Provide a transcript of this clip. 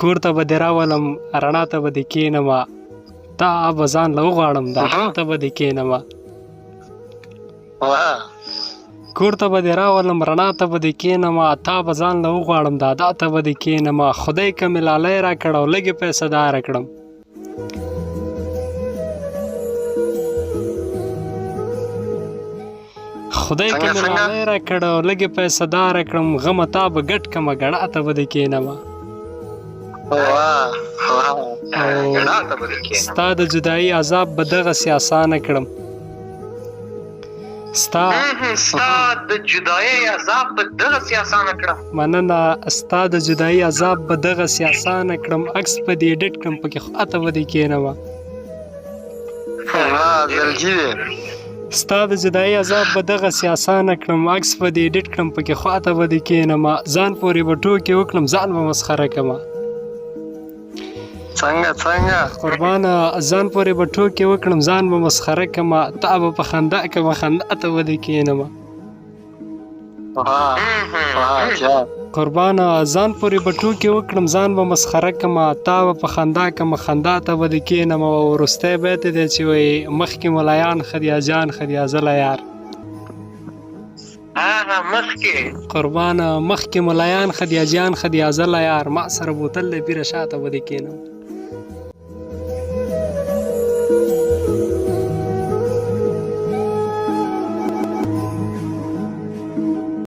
کور ته به دې راولم رڼا ته به دې کښېنمه تا به ځان له وغواړم دا ته به دې کښېنمه کور ته به دې راولم رڼا ته به دې کښېنمه تا به ځان له وغواړم دادا ته به دې کښېنمه خدای که مې لالی راکړ او لږې پیسه داره کړم خدای که مې لالی راکړ او لږې پیسه داره کړم غمه تا به ګډ کړمه ګړه ته به دې کښېنمه ستا د جدایي عذاب به دغسې اسانه کړم ستا د جدایۍ عذاب به دغسې اسانه کړم مننه ستا د جدایي عذاب به دغسې اسانه کړم عکس په دې ایډیټ کړم پکې خواته به دې کښېنمه ستا د جدایي عذاب به دغسې اسانه کړم عکس په دې ایډیټ کړم پکې خواته به دې کښېنمه ځان پورې به ټوکې وکړم ځان به مسخره کړمه قربانه ځان پورې به ټوکې وکړم ځان به مسخره کړمه تا به په خندا کړمه خندا ته به دې کښېنمه قربانه ځان پورې به ټوکې وکړم ځان به مسخره کړمه تا به په خندا کړمه خندا ته به دې کښېنمه او وروستی بیت دی چې وایي مخکې ملایان ښه دي جان ښه دي ازله یار قربانه مخکې ملایان ښه دي جان ښه دي ازله یار ما سره بوتل دی پیره شاته به دې کښېنم